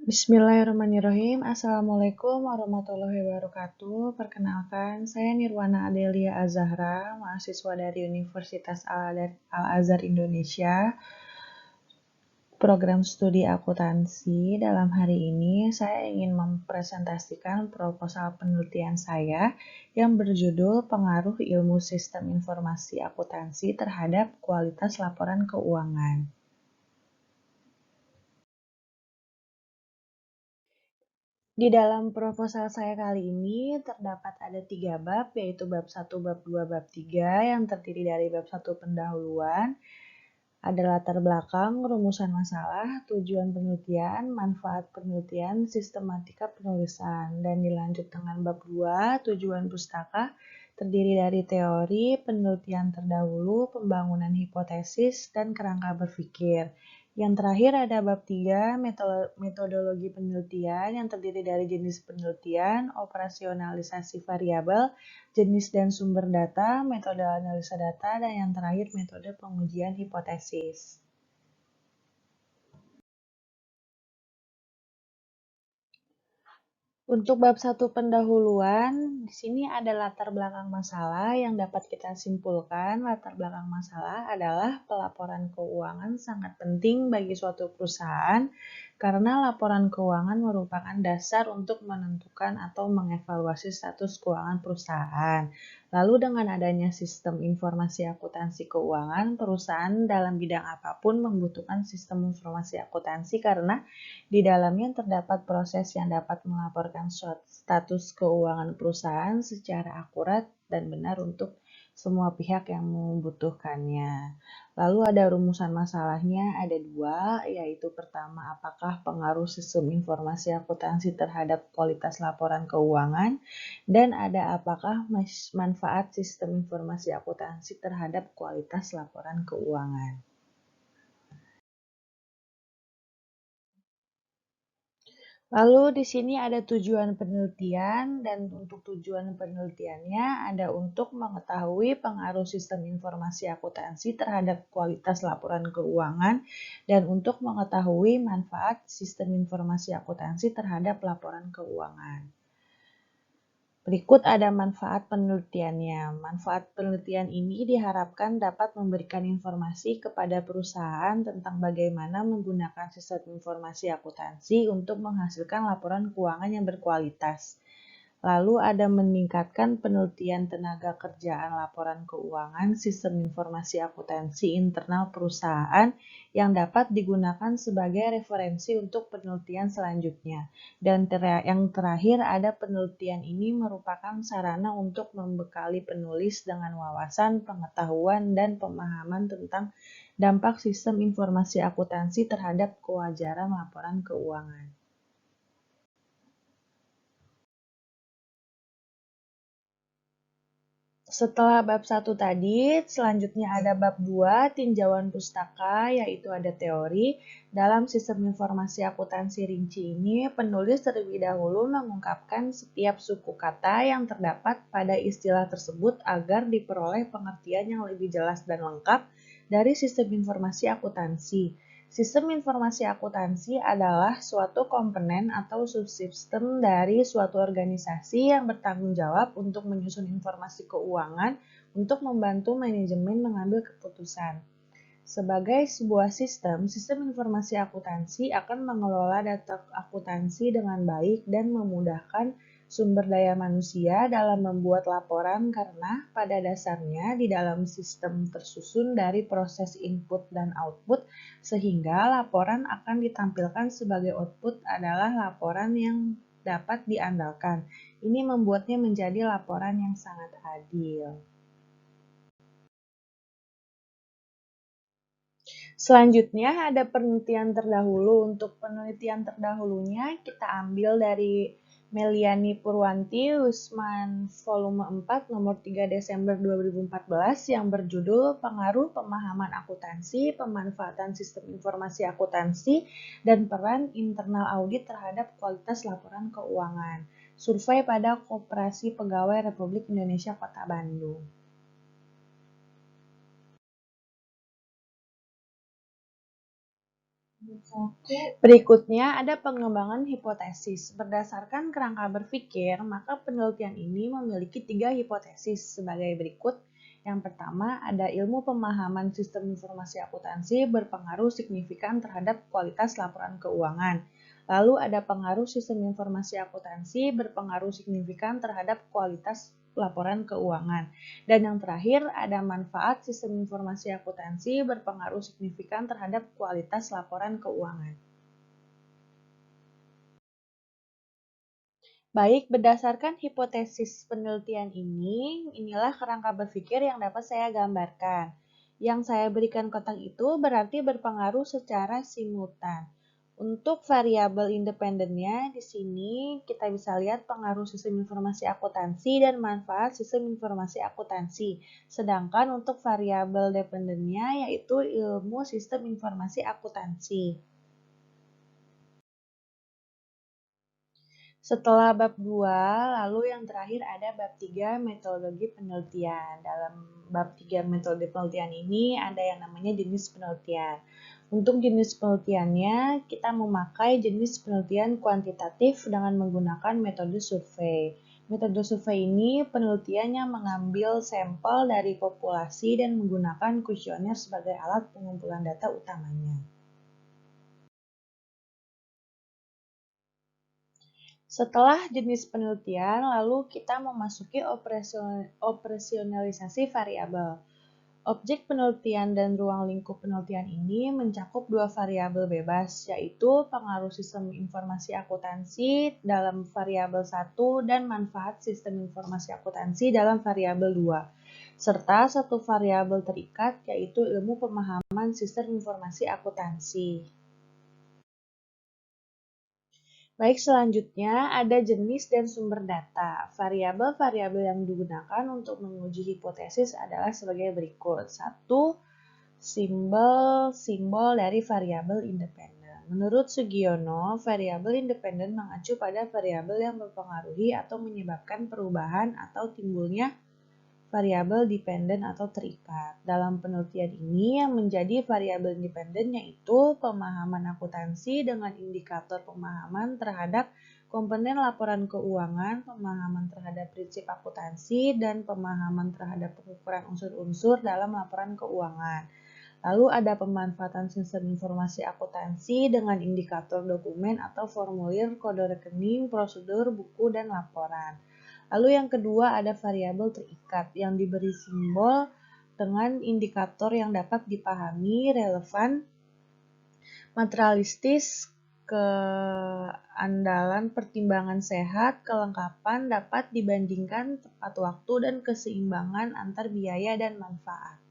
Bismillahirrahmanirrahim. Assalamualaikum warahmatullahi wabarakatuh. Perkenalkan, saya Nirwana Adelia Azahra, mahasiswa dari Universitas Al-Azhar Indonesia, program studi akuntansi. Dalam hari ini, saya ingin mempresentasikan proposal penelitian saya yang berjudul Pengaruh Ilmu Sistem Informasi Akuntansi terhadap Kualitas Laporan Keuangan. Di dalam proposal saya kali ini terdapat ada 3 bab, yaitu bab 1, bab 2, bab 3 yang terdiri dari bab 1 pendahuluan, ada latar belakang, rumusan masalah, tujuan penelitian, manfaat penelitian, sistematika penulisan, dan dilanjut dengan bab 2, tujuan pustaka, terdiri dari teori, penelitian terdahulu, pembangunan hipotesis, dan kerangka berpikir. Yang terakhir ada bab 3, metodologi penelitian yang terdiri dari jenis penelitian, operasionalisasi variabel, jenis dan sumber data, metode analisa data, dan yang terakhir metode pengujian hipotesis. Untuk bab 1 pendahuluan, di sini ada latar belakang masalah yang dapat kita simpulkan. Latar belakang masalah adalah pelaporan keuangan sangat penting bagi suatu perusahaan karena laporan keuangan merupakan dasar untuk menentukan atau mengevaluasi status keuangan perusahaan. Lalu dengan adanya sistem informasi akuntansi keuangan, perusahaan dalam bidang apapun membutuhkan sistem informasi akuntansi karena di dalamnya terdapat proses yang dapat melaporkan status keuangan perusahaan secara akurat dan benar untuk semua pihak yang membutuhkannya. Lalu ada rumusan masalahnya, ada 2, yaitu pertama, apakah pengaruh sistem informasi akuntansi terhadap kualitas laporan keuangan, dan ada apakah manfaat sistem informasi akuntansi terhadap kualitas laporan keuangan. Lalu di sini ada tujuan penelitian dan untuk tujuan penelitiannya ada untuk mengetahui pengaruh sistem informasi akuntansi terhadap kualitas laporan keuangan dan untuk mengetahui manfaat sistem informasi akuntansi terhadap laporan keuangan. Berikut ada manfaat penelitiannya. Manfaat penelitian ini diharapkan dapat memberikan informasi kepada perusahaan tentang bagaimana menggunakan sistem informasi akuntansi untuk menghasilkan laporan keuangan yang berkualitas. Lalu ada meningkatkan penelitian tenaga kerjaan laporan keuangan sistem informasi akuntansi internal perusahaan yang dapat digunakan sebagai referensi untuk penelitian selanjutnya. Dan yang terakhir ada penelitian ini merupakan sarana untuk membekali penulis dengan wawasan, pengetahuan, dan pemahaman tentang dampak sistem informasi akuntansi terhadap kewajaran laporan keuangan. Setelah bab 1 tadi, selanjutnya ada bab 2, tinjauan pustaka, yaitu ada teori. Dalam sistem informasi akuntansi rinci ini, penulis terlebih dahulu mengungkapkan setiap suku kata yang terdapat pada istilah tersebut agar diperoleh pengertian yang lebih jelas dan lengkap dari sistem informasi akuntansi. Sistem informasi akuntansi adalah suatu komponen atau subsistem dari suatu organisasi yang bertanggung jawab untuk menyusun informasi keuangan untuk membantu manajemen mengambil keputusan. Sebagai sebuah sistem informasi akuntansi akan mengelola data akuntansi dengan baik dan memudahkan sumber daya manusia dalam membuat laporan karena pada dasarnya di dalam sistem tersusun dari proses input dan output sehingga laporan akan ditampilkan sebagai output adalah laporan yang dapat diandalkan. Ini membuatnya menjadi laporan yang sangat adil. Selanjutnya ada penelitian terdahulu. Untuk penelitian terdahulunya kita ambil dari Meliani Purwanti Wisman volume 4 nomor 3 Desember 2014 yang berjudul Pengaruh Pemahaman Akuntansi, Pemanfaatan Sistem Informasi Akuntansi, dan Peran Internal Audit terhadap Kualitas Laporan Keuangan. Survei pada Koperasi Pegawai Republik Indonesia Kota Bandung. Berikutnya ada pengembangan hipotesis. Berdasarkan kerangka berpikir, maka penelitian ini memiliki 3 hipotesis sebagai berikut. Yang pertama, ada ilmu pemahaman sistem informasi akuntansi berpengaruh signifikan terhadap kualitas laporan keuangan. Lalu ada pengaruh sistem informasi akuntansi berpengaruh signifikan terhadap kualitas laporan keuangan. Dan yang terakhir, ada manfaat sistem informasi akuntansi berpengaruh signifikan terhadap kualitas laporan keuangan. Baik, berdasarkan hipotesis penelitian ini, inilah kerangka berpikir yang dapat saya gambarkan. Yang saya berikan kotak itu berarti berpengaruh secara simultan. Untuk variabel independennya, di sini kita bisa lihat pengaruh sistem informasi akuntansi dan manfaat sistem informasi akuntansi. Sedangkan untuk variabel dependennya yaitu ilmu sistem informasi akuntansi. Setelah bab 2, lalu yang terakhir ada bab 3 metodologi penelitian. Dalam bab 3 metode penelitian ini ada yang namanya jenis penelitian. Untuk jenis penelitiannya, kita memakai jenis penelitian kuantitatif dengan menggunakan metode survei. Metode survei ini penelitiannya mengambil sampel dari populasi dan menggunakan kuesioner sebagai alat pengumpulan data utamanya. Setelah jenis penelitian, lalu kita memasuki operasionalisasi variabel. Objek penelitian dan ruang lingkup penelitian ini mencakup 2 variabel bebas, yaitu pengaruh sistem informasi akuntansi dalam variabel 1 dan manfaat sistem informasi akuntansi dalam variabel 2, serta satu variabel terikat, yaitu ilmu pemahaman sistem informasi akuntansi. Baik, selanjutnya ada jenis dan sumber data. Variabel-variabel yang digunakan untuk menguji hipotesis adalah sebagai berikut. 1. Simbol-simbol dari variabel independen. Menurut Sugiono, variabel independen mengacu pada variabel yang mempengaruhi atau menyebabkan perubahan atau timbulnya variabel dependen atau terikat. Dalam penelitian ini yang menjadi variabel independen yaitu pemahaman akuntansi dengan indikator pemahaman terhadap komponen laporan keuangan, pemahaman terhadap prinsip akuntansi, dan pemahaman terhadap pengukuran unsur-unsur dalam laporan keuangan. Lalu ada pemanfaatan sistem informasi akuntansi dengan indikator dokumen atau formulir, kode rekening, prosedur, buku, dan laporan. Lalu yang kedua ada variabel terikat yang diberi simbol dengan indikator yang dapat dipahami, relevan, materialistis, keandalan pertimbangan sehat, kelengkapan, dapat dibandingkan, tepat waktu, dan keseimbangan antar biaya dan manfaat.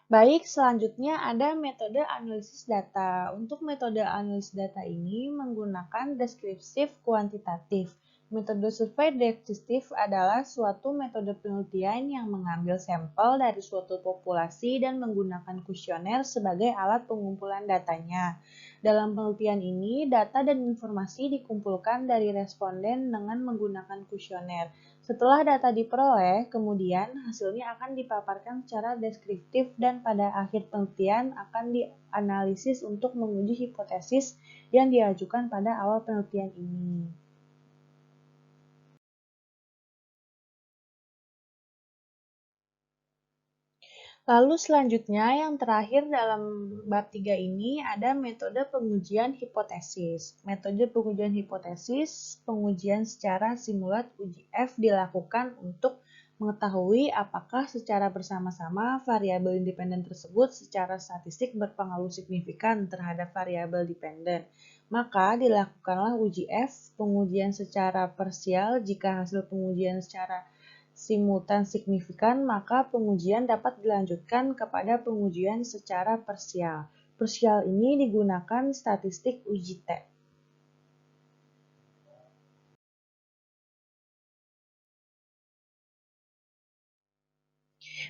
Baik, selanjutnya ada metode analisis data. Untuk metode analisis data ini menggunakan deskriptif kuantitatif. Metode survei deskriptif adalah suatu metode penelitian yang mengambil sampel dari suatu populasi dan menggunakan kuesioner sebagai alat pengumpulan datanya. Dalam penelitian ini, data dan informasi dikumpulkan dari responden dengan menggunakan kuesioner. Setelah data diperoleh, kemudian hasilnya akan dipaparkan secara deskriptif dan pada akhir penelitian akan dianalisis untuk menguji hipotesis yang diajukan pada awal penelitian ini. Lalu selanjutnya yang terakhir dalam bab 3 ini ada metode pengujian hipotesis. Metode pengujian hipotesis, pengujian secara simulat uji F dilakukan untuk mengetahui apakah secara bersama-sama variabel independen tersebut secara statistik berpengaruh signifikan terhadap variabel dependen. Maka dilakukanlah uji F, pengujian secara parsial jika hasil pengujian secara simultan signifikan, maka pengujian dapat dilanjutkan kepada pengujian secara parsial. Parsial ini digunakan statistik uji T.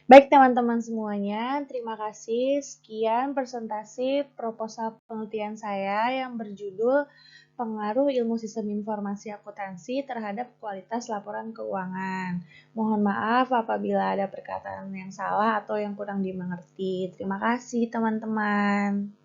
Baik teman-teman semuanya, terima kasih. Sekian presentasi proposal penelitian saya yang berjudul Pengaruh Ilmu Sistem Informasi Akuntansi terhadap Kualitas Laporan Keuangan. Mohon maaf apabila ada perkataan yang salah atau yang kurang dimengerti. Terima kasih teman-teman.